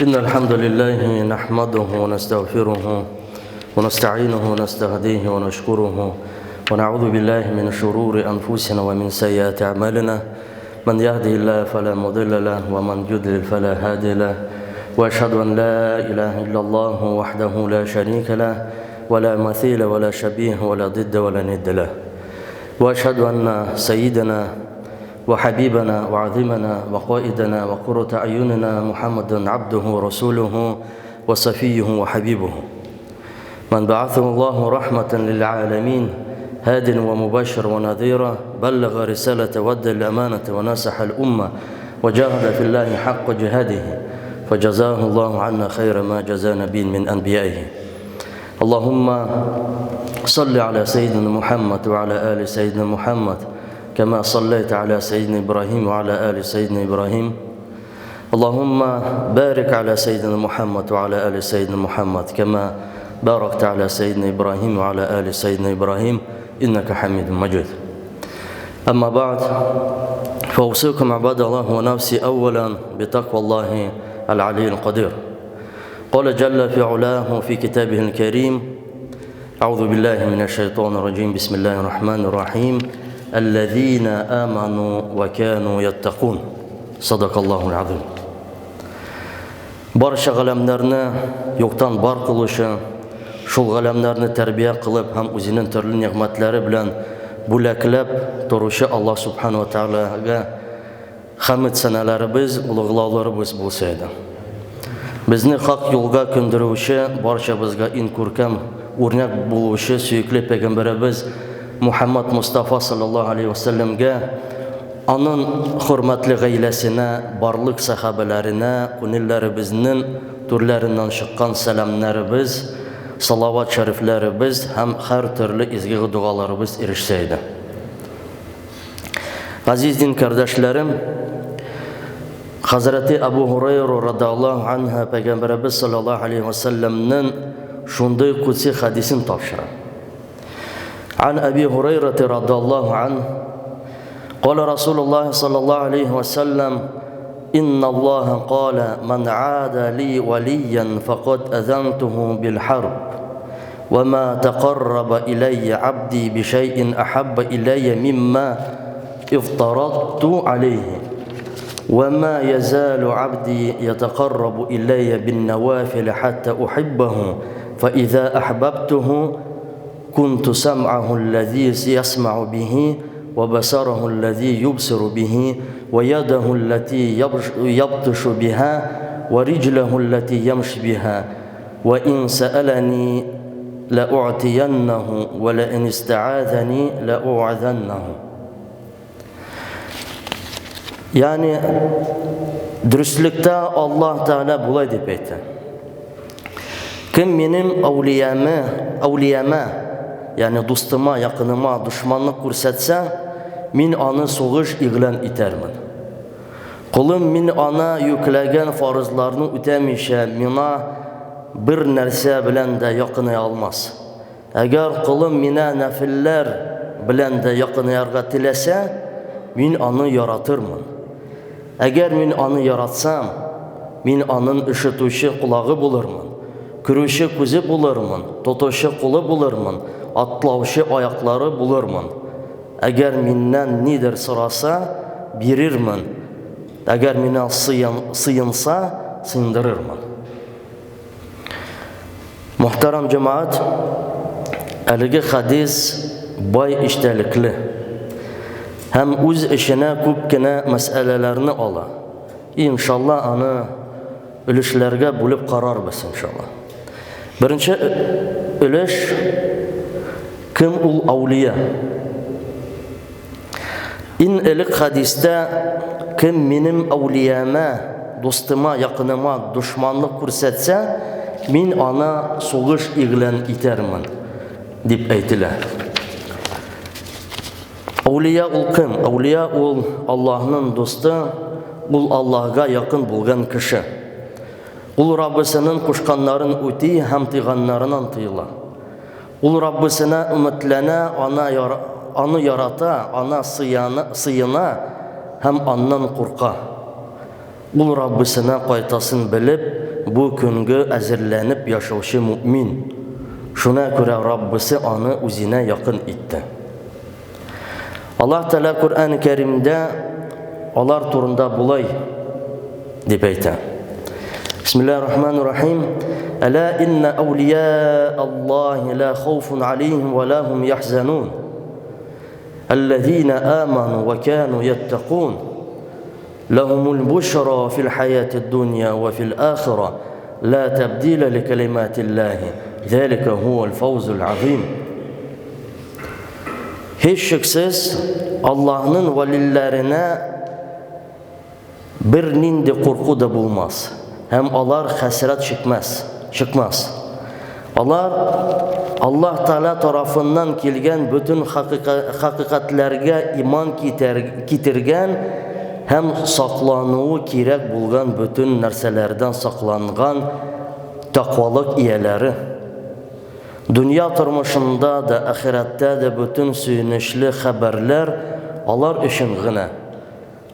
إن الحمد لله نحمده ونستغفره ونستعينه ونستهديه ونشكره ونعوذ بالله من شرور أنفسنا ومن سيئات أعمالنا من يهده الله فلا مضل له ومن يضلل فلا هادي له وأشهد أن لا إله إلا الله وحده لا شريك له ولا مثيل ولا شبيه ولا ضد ولا ند له وأشهد أن سيدنا وحبيبنا وعظيمنا وقائدنا وقرة أعيننا محمد عبده ورسوله وصفيه وحبيبه من بعثه الله رحمة للعالمين هاد ومبشر ونذيرا بلغ رسالة ودى الأمانة ونصح الأمة وجاهد في الله حق جهاده فجزاه الله عنا خير ما جزى نبي من أنبيائه اللهم صل على سيدنا محمد وعلى آل سيدنا محمد كما صليت على سيدنا إبراهيم وعلى آل سيدنا إبراهيم اللهم بارك على سيدنا محمد وعلى آل سيدنا محمد كما باركت على سيدنا إبراهيم وعلى آل سيدنا إبراهيم إنك حميد مجيد أما بعد فأوصيكم عباد الله ونفسي أولا بتقوى الله العلي القدير قال جل في علاه في كتابه الكريم أعوذ بالله من الشيطان الرجيم بسم الله الرحمن الرحيم الذين آمنوا وكانوا يتقون صدق الله العظيم barcha g'alamlarni yo'qdan bor qilishi, shul g'alamlarni tarbiya qilib ham o'zining turli ne'matlari bilan bo'laklab turishi Alloh subhanahu va taologa hamd sanalarimiz, ulug'lovlarimiz bo'lsa edi. Bizni haq yo'lga ko'ndiruvchi, barcha bizga eng ko'rkam o'rnak bo'luvchi suyukli payg'ambarimiz Muhammad Mustafa sallallohu alayhi vasallamga, onun hurmatli g'aylasina, barliq sahabalarina, kunillaribizning turlaridan chiqqan salamlarimiz, salovat shariflarimiz ham har turli ezgi duolarimiz erishsaydi. Aziz din kardoshlarim, Hazreti Abu Hurayra radhiyallohu anhu payg'ambarimiz sallallohu alayhi vasallamning shunday qudsi hadisini topshiradi. عن أبي هريرة رضي الله عنه قال رسول الله صلى الله عليه وسلم إن الله قال من عاد لي وليا فقد أذنته بالحرب وما تقرب إلي عبدي بشيء أحب إلي مما افترضت عليه وما يزال عبدي يتقرب إلي بالنوافل حتى أحبه فإذا أحببته كنت سمعه الذي يسمع به وبصره الذي يبصر به ويده التي يبطش بها ورجله التي يمشي بها وإن سألني لأعطينه ولئن استعاذني لأعذنه. Yani dürüstlükte Allah Teala bulay dep aytdi. Kim benim avliyama yani dostuma, yakınıma düşmanlık ko'rsatsa, men onu so'g'ish e'lon etarman. Qulim men ona yuklagan farzlarni o'tamaycha, mena bir narsa bilan da yaqinay olmas. Agar qulim mena nafillar bilan da yaqinayarga tilasa, men onu yaratirman. Agar men onu yaratsam, men onun eshituvchi qulog'i bo'larman, ko'ruvchi ko'zi bo'larman, to'tuvchi qo'li bo'larman, atlavchi oyoqlari bo'larman. Agar mendan nidir so'rasa, berirman. Agar mendan siyinsa, sindirirman. Muhtaram jamoat, haligi hadis boy ishtalikli. Ham o'z ishina ko'pgina masalalarni ola. Inshaalloh ani ulushlarga bo'lib qarormiz inshaalloh. Birinchi ulush kim ul avliya? In ilk hadisda kim menim avliyama, do'stima, yaqinima dushmanlik ko'rsatsa, men ona so'g'ish e'lon etarman deb aytilar. Avliya ul kim? Avliya ul Allohning do'sti, ul Allohga yaqin bo'lgan kishi. Ul Rabbisining qo'shqanlarini o'ti, ham tiyganlaridan tiyila. Ul Rabbisine ümitlene, onu yarata, ona sıyına, hem ondan korka. Ul Rabbisine qaytasın bilip, bu kөнгә әзерләнеп яшаучы мөмин. Шуңа күрә Раббысы аны үзенә якын итте. Аллаһ Тәала Кур'ан-ы Кәримдә алар турында булай дип әйтә. Бисмиллаһир-рахманир-рахим. Ала инна аулия Аллаһи ла хауфун алейхим ва ла хум яхзанун. Аллазина аману ва кану яттакун. Лахумул бушра фил хаятид дунья ва фил ахира. لا تبديل لكلمات الله ذلك هو الفوز العظيم. Hiç şüphesiz Allah'ın velilerine bir nindi korku da bulmaz. Hem onlar hasret çıkmaz. Allah Teala tarafından gelgen bütün hakikatlerge iman kitirgen hem saklanığı kirek bulgan bütün narsalardan saklangan takvalık iyeleri. Dünya turmuşunda da ahirette de bütün süyünüşlü haberler onlar için gına.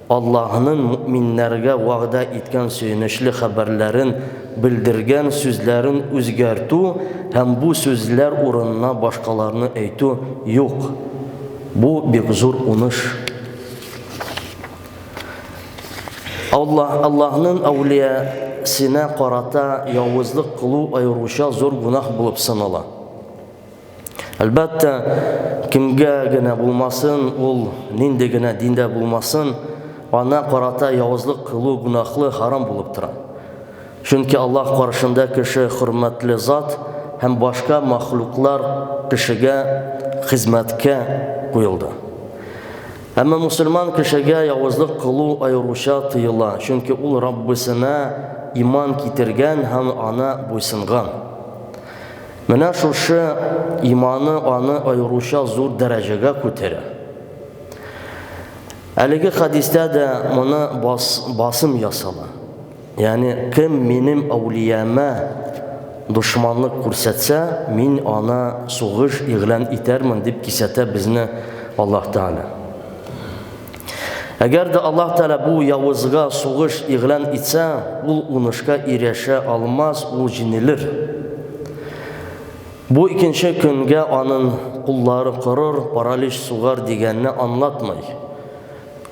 Allah'ın müminlerge vaada etken süyünüşlü haberlerin bildirgen sözlerin özgertu hem bu sözler uğruna başkalarını eytu yok. Bu bir zor unuş. Allah'ın avliyasına qarata yavuzlıq qılu ayıruşa zor günah bulup sanala. Elbette kimge gene bulmasın, ol ninde gene dinde bulmasın, ona qarata yavuzlıq qılu günahlı haram bulup tıra. Çünkü Allah qarşında kişi hürmetli zat, hem başka mahluklar kişiye hizmetke koyuldu. Ama Müslüman kişiye yavuzlıq qılu ayıruşa tıyıla. Çünkü ol Rabbisine iman kitirgen hem ana buysungan. Mene şuşu imanı anı ayıruşa zor derecege köteri. Әлеге hadiste de bana basım yasala. Yani kim benim avliyama düşmanlık kursetse, min ana soğuş ilan itermin deyip kisete bizni Allah Teala. Eğer de Allah Teala bu yavuzga soğuş ilan etse, ul unuşka ireşe almaz, ul jinilir. Bu ikinci günge anın kulları kırır, paraliş suğar digenini anlatmay.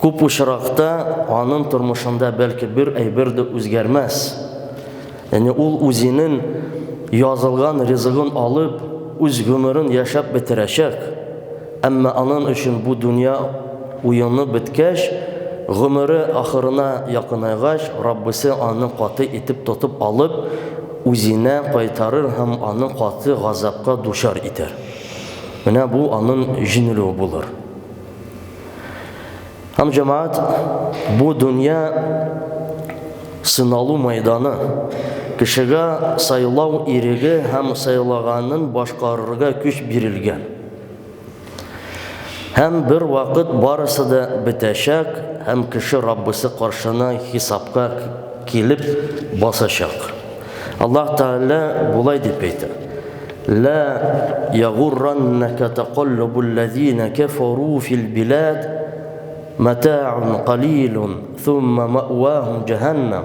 Көп uçrakta anın turmuşunda belki bir ayber de özgermez. Yani ol özünün yazılgan rızığın alıp, öz ömrün yaşap bitirecek. Ama anın için bu dünya uyunu bitkeş, ömrü ahırına yakınaygaş, Rabbisi anın katı itip tutup alıp, özüne kaytarır hem anın katı gazapka duşar iter. Yani bu anın jiniliği bulur. Hem cemaat, bu dünya sınalı meydanı. Kişiye sayılav irigi hem sayılağının başkarırga güç birilgen. Hem bir vakit barısı da bitecek, hem kişi Rabbisi karşına hesapka gelip basacak. Allah Teala bulay deyip eytir. La yagurrannaka taqallubullezine keferu fil bilad mata'un qalilun thumma ma'wahum cehennem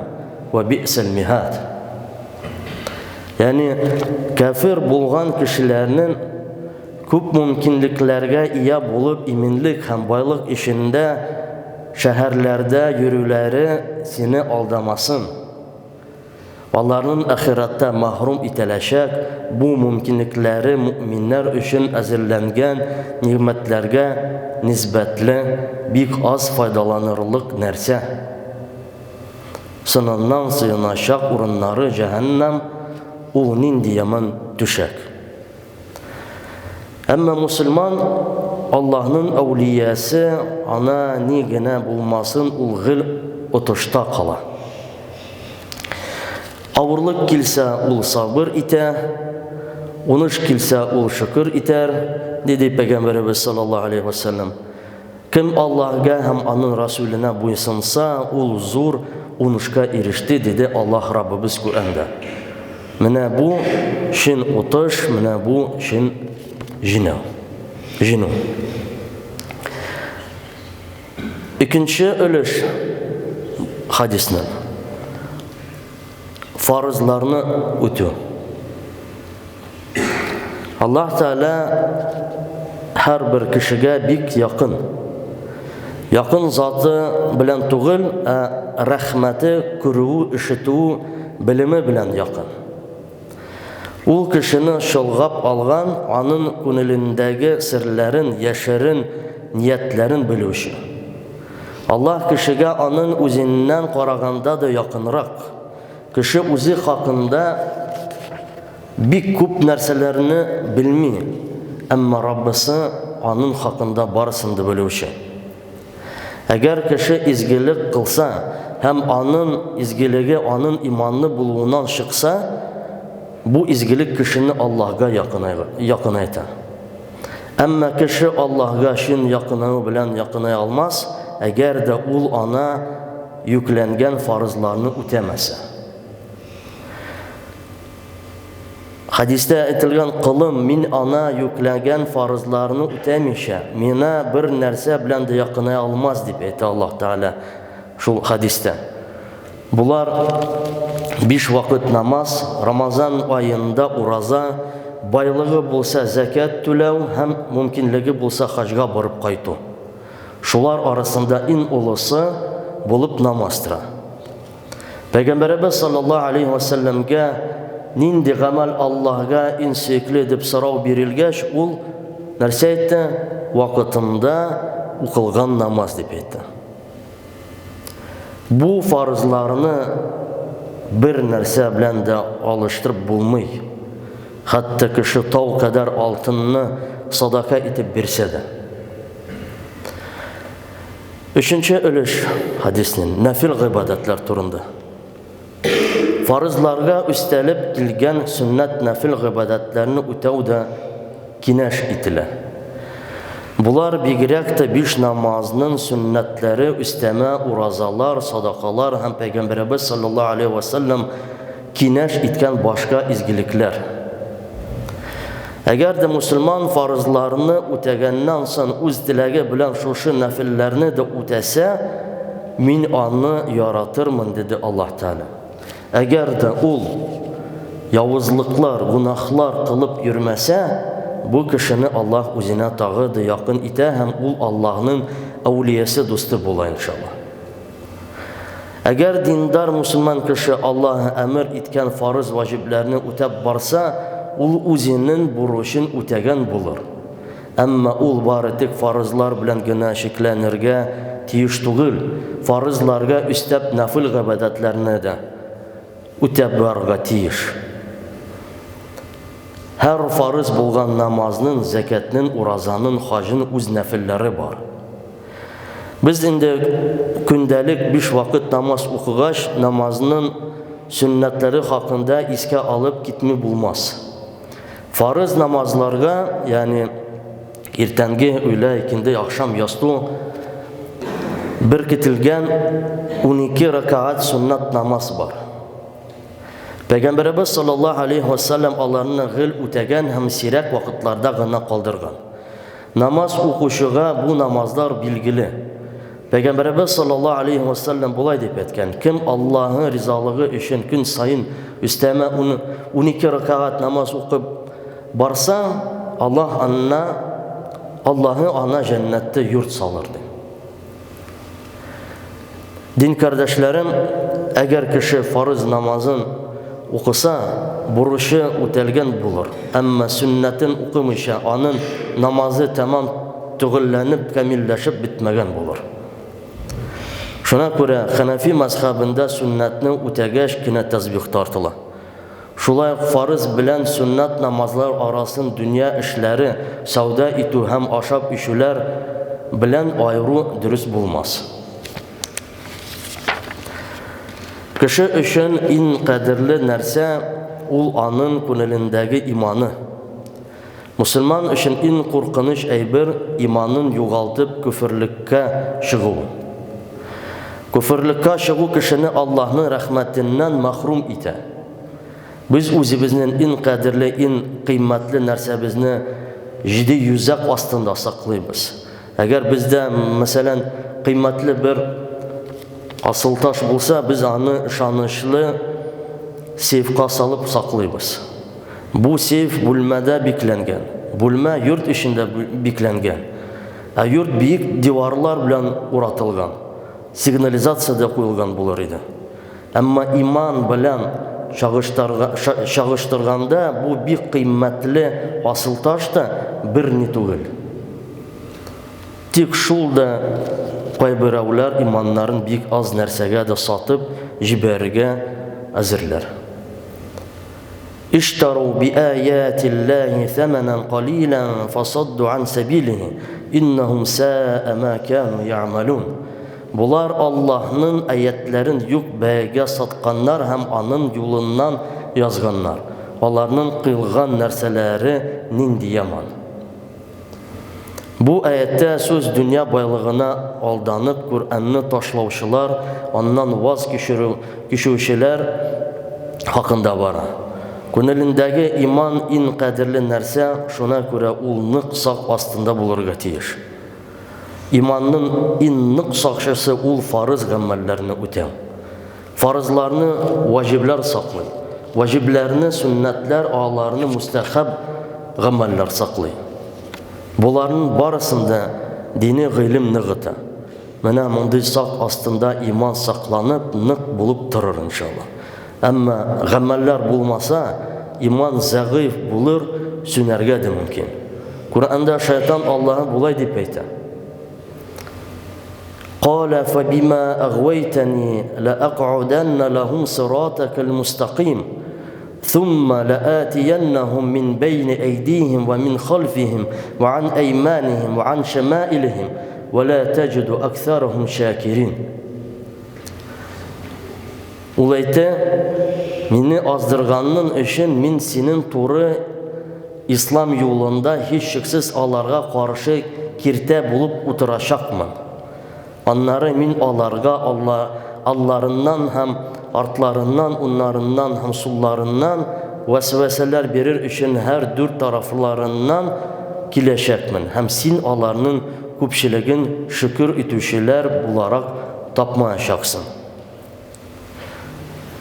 ve bi'sel mihad. Yani kafir bulgan kişilerinin köp mümkünlüklerge iya bulup iminlik hem baylık işinde şehirlerde yürüleri seni aldamasın. Onların ahirette mahrum itilecek bu mümkünlükleri müminler için hazırlangan nimetlerge nisbetli bir az faydalanırlık nerse. Sınandan sığınacak urunları cehennem onun diyaman düşek. Ama Müslüman Allah'ın avliyası ana nigine bulmasın ulgıl otuşta kala. Ağırlık kilse ul sabır ite, unuş kilse ul şükür iter, dedi Peygamberimiz sallallahu aleyhi ve sellem. Kim Allah'a hem anın Resulüne buysunsa ul zor unuşka erişti dedi Allah Rabbimiz Kur'an'da. Mene bu şin utuş, mene bu şin jinu. İkinci ölüş hadisinin. farzlarını үтү. Аллаһ Таала һәр бер кешегә бик якын. Якын заты белән түгел, рәхмәте, күрүе, ишетүе, белеме белән якын. Ул кешене шылгап алган, аның күңелендәге серләрен, яшерен, ниятләрен белүче. Аллаһ кешегә аның үзеннән караганда да якынрак. Кеше үзе хакында бик күп нәрсәләрне белми, әмма Раббысы аның хакында барысын да белүче. Әгәр кеше изгелек кылса, һәм аның изгелеге аның иманны булуыннан чыкса, бу изгелек кешене Аллаһка якынайта. Әмма кеше Аллаһка шин якынау белән якынай алмас, әгәр дә ул ана yüklәнгән фарызларны үтәмәсә. Хадистә әйтелгән кылым мин ана yüklәнгән фарызларны үтәмичә, мина бер нәрсә белән дә якынай алмас дип әйтә Аллаһ Таала шул хадистә. Булар 5 вакыт намаз, Рамазан айында ураза, байлыгы булса закат түләү һәм мөмкинлеге булса хаҗга барып кайту. Шулар арасында иң улысы булып намаз тора. Пәйгамбәрбез саллаллаһу алейхи ва саллямга нинди гамәл Аллаһга иң сөйкле дип сорау бирелгәч, ул нәрсә әйтте? Вакытында укылган намаз дип әйтте. Бу фарызларны бер нәрсә белән дә алыштырып булмый. Хәтта кеше тау кадәр алтынны садака итеп бирсә дә. Өченче өлеш хадиснең нафил гыйбадәтләр турында. Фарызларга үстәлеп килгән сөннәт нафил гыйбадәтләрне үтәү дә кинәш ителә. Булар бигрәк тә 5 намазның сөннәтләре, үстәмә уразалар, садакалар һәм Пәйгамбәрбез саллаллаһу алейхи ва саллям кинәш иткән башка изгелекләр. Әгәр дә мусульман фарызларны үтәгәннән соң үз теләге белән шушы нафилләрне дә үтәсә, мин аны яратырмын диде Аллаһ Таала. Әгәр дә ул явызлыклар, гунахлар кылып йөрмәсә, бу кешене Аллаһ үзенә тагы да якын итә һәм ул Аллаһның әулиясе, дусты була иншаллаһ. Әгәр диндар мусульман кеше Аллаһ әмер иткән фарыз ваҗибләрне үтәп барса, ул үзенең бурычын үтәгән булыр. Әмма ул бары тик фарызлар белән генә шикләнергә тиеш түгел, фарызларга үстәп нафил гыйбадәтләрне дә үтәп барырга тиеш. Һәр фарыз булган намазның, закатның, уразаның, хаҗның үз нафилләре бар. Без инде көндәлек 5 вакыт намаз укыгач, намазның сөннәтләре хакында искә алып китми булмас. Фарыз намазларга, ягъни иртәнге, өйлә, икенде, ахшам, ясту беркетелгән 12 ракаат сөннәт намаз бар. Пәйгамбәрбез саллаллаһу алейхи ва саллям аларны гыл үтәгән һәм сирәк вакытларда гына калдырган. Намаз укучыга бу намазлар билгеле. Пәйгамбәрбез саллаллаһу алейхи ва саллям булай дип әйткән: кем Аллаһның ризалыгы өчен көн сайын үстәмә 12 ракаат намаз укып барса, Аллаһы ана җәннәттә йорт салыр ди. Дин кардәшләрем, әгәр кеше фарыз намазын укыса, бурычы үтәлгән булыр. Әмма сөннәтен укымыйча, аның намазы тәмам төгәлләнеп, камилләшеп бетмәгән булыр. Шуңа күрә Ханафи мазхабында сөннәтне үтәгәч кенә тәсбих тартыла. Шулай фарыз белән сөннәт намазлар арасын дөнья эшләре, сауда итү һәм ашап ишүләр белән айыру дөрес булмас. Кеше өчен иң кадерле нәрсә ул аның күңелендәге иманы. Мусульман өчен иң куркыныч әйбер иманын югалтып күферлеккә чыгу. Күферлеккә чыгу кешене Аллаһның рәхмәтеннән мәхрүм итә. Biz үзебезнең иң кадерле, иң кыйммәтле нәрсәбезне җиде йөзәк астында саклыйбыз. Әгәр бездә, мәсәлән, кыйммәтле бер асыл таш булса, biz аны ышанычлы сейфка салып саклыйбыз. Бу сейф бүлмәдә бикләнгән. Бүлмә йорт эчендә бикләнгән. Йорт биек диварлар белән уратылган. Сигнализация да куелган булыр иде. Әмма иман белән чагыштырганда бу бик кыйммәтле асыл таш та бер ни түгел. Тик шул да кайберәүләр иманнарын бик аз нәрсәгә дә сатып җибәрергә әзерләр. Иштару би аятиллахи саманан қалилан фасадду ан сабилихи иннахум саа ма кану яъмалун. Булар Аллаһның аятларын юк бәягә сатканнар һәм аның юлыннан язганнар. Аларның кылган нәрсәләре нинди яман. Бу аятта сүз дөнья байлыгына алданып Куранны ташлаучылар, аннан ваз кешүчеләр хакында бара. Күңелендәге иман ин кадерле нәрсә, шуна күрә ул нык сак астында булырга тиеш. Иманның ин нык сакчысы ул фарыз гамәлләрне үтәү. Фарызларны ваҗиблар саклый. Ваҗибләрне суннатлар, аларны мустахаб гамәлләр саклый. Буларның барысында дини гыйлем ныгыта. Менә мондый сак астында иман сакланып, нык булып торыр иншалла. Әмма гамәлләр булмаса, иман зәгыйф булыр, сүнәргә дә мөмкин. Куръанда шайтан Аллаһы булай дип әйтә. قال فبما أغويتني لأقعدن لهم صراطك المستقيم ثم لآتينهم من بين أيديهم ومن خلفهم وعن أيمانهم وعن شمائلهم ولا تجد أكثرهم شاكرين. Улайта, мине аздырганның өчен мин синең туры ислам юлында һич шиксез аларга каршы киртә булып утырачакмын. Аннары мин аларга алларыннан һәм артларыннан, уннарыннан һәм сулларыннан вәсвәсәләр бирер өчен һәр дүрт тарафларыннан киләчәкмен. Һәм син аларның күпчелеген шөкер итүчеләр буларак тапмаячаксың.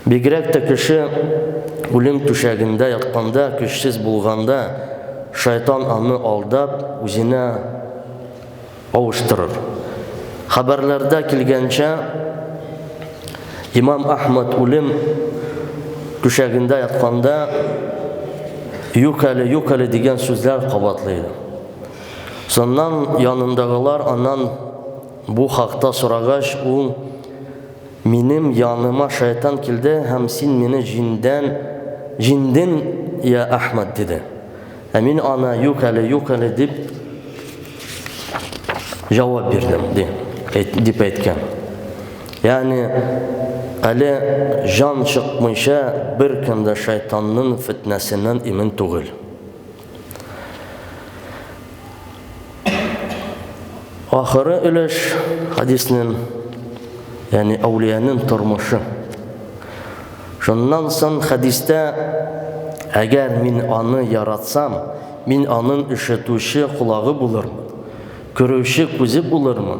Бигрәк тә кеше үлем түшәгендә ятканда, көчсез булганда, шайтан аны алдап, үзенә авыштырыр. Хәбәрләрдә килгәнчә, Имам Ахмад үлем түшәгендә ятканда юкәле дигән сүзләр кабатлый. Соннан янындагылар аннан бу хакта сорагач, ул минем яныма шайтан килде һәм син мине җиндин я Ахмад диде. Мин ана юкәле дип җавап бирдем дип әйткән. Ягъни әле жан чыкмыйча бер кемдә шайтанның фитнәсеннән имин түгел. Ахыры өлеш хадиснең, ягъни әулияның тормышы. Шуннан соң хадистә, әгәр мин аны яратсам, мин аның ишетүче колагы булырмын, күрүче күзе булырмын,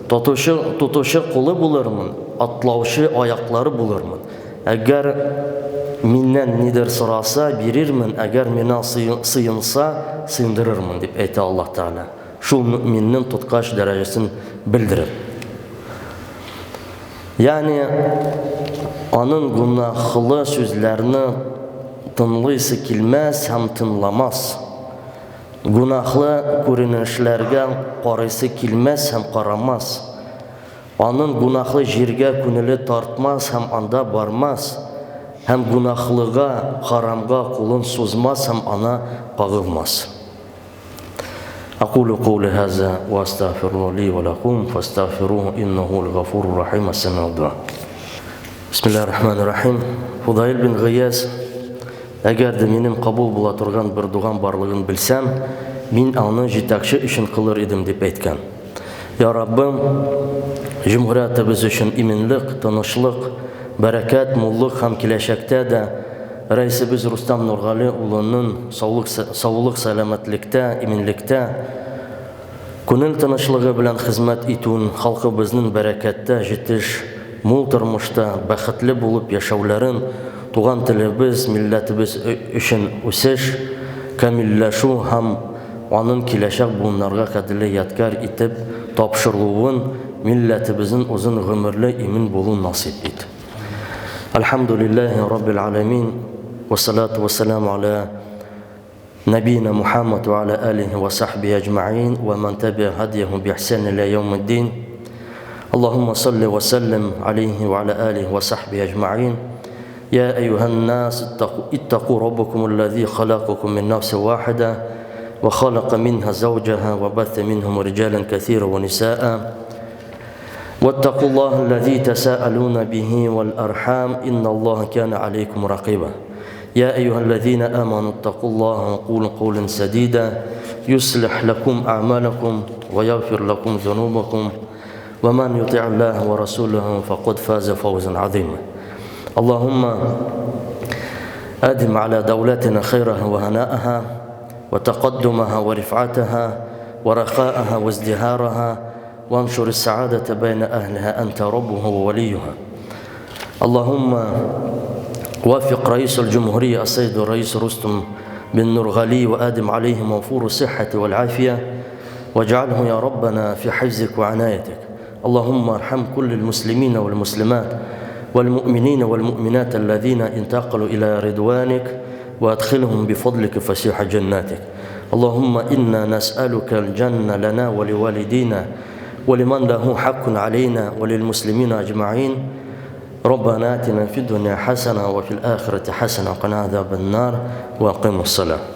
тотучы кулы булырмын, атлаучы аяклары булырмын. Әгәр миннән нидер сораса, бирермен, әгәр миңа сыйынса, сыйындырырмын дип әйтә Аллаһ Тәгалә. Шул мөэминнең тоткач дәрәҗәсен белдереп. Ягъни аның гунахлы сүзләрне тыңлыйсы килмәс һәм тыңламас. Гунахлы күренешләргә карыйсы килмәс һәм карамас. Аның гунахлы җиргә күңеле тартмас һәм анда бармас. Һәм гунахлыга, харамга кулын сузмас һәм ана кагылмас. أقول قولي هذا وأستغفر لي ولكم فاستغفروه إنه الغفور الرحيم. السميع الدعاء. بسم الله الرحمن الرحيم. Фудаил бин Гыяз, әгәр дә минем кабул була торган бер дуган барлыгын белсәм, мин аны җитәкче өчен кылыр идем дип әйткән. Я Раббым, җумһуриятыбыз өчен иминлек, тынычлык, бәрәкәт, муллык һәм киләчәктә дә Рәисебез Рустам Нургали улының саулык, сәламәтлектә, иминлектә, күңел тынычлыгы белән хезмәт итүен, халкыбызның бәрәкәттә, җитеш, мул тормышта бәхетле булып яшәүләрен, туган телебез, милләтебез өчен үсеш, камилләшү һәм аның киләчәк буыннарга кадерле ядкар итеп тапшырылуын, милләтебезнең узын гомерле имин булуын насип ит. Алхамдулиллахи раббил аламин, ва салату ва саламу аля نبينا محمد وعلى آله وصحبه أجمعين ومن تبع هديه بإحسان إلى يوم الدين. اللهم صل وسلم عليه وعلى آله وصحبه أجمعين. يا أيها الناس اتقوا ربكم الذي خلقكم من نفس واحدة وخلق منها زوجها وبث منهم رجالا كثيرا ونساء واتقوا الله الذي تساءلون به والأرحام إن الله كان عليكم رقيبا. يا أيها الذين آمنوا اتقوا الله وقولوا قولا سديدا يصلح لكم أعمالكم ويغفر لكم ذنوبكم ومن يطع الله ورسوله فقد فاز فوزا عظيما. اللهم أدم على دولتنا خيرها وهناءها وتقدمها ورفعتها ورخاءها وازدهارها وانشر السعادة بين أهلها أنت ربها ووليها. اللهم وافق رئيس الجمهورية السيد الرئيس رستم بن نورغالي وآدم عليه موفور الصحة والعافية واجعله يا ربنا في حفظك وعنايتك. اللهم ارحم كل المسلمين والمسلمات والمؤمنين والمؤمنات الذين انتقلوا إلى رضوانك وادخلهم بفضلك فسيح جناتك. اللهم إنا نسألك الجنة لنا ولوالدينا ولمن له حق علينا وللمسلمين أجمعين. ربنا آتنا في الدنيا حسنة وفي الآخرة حسنة وقنا عذاب النار وأقم الصلاة.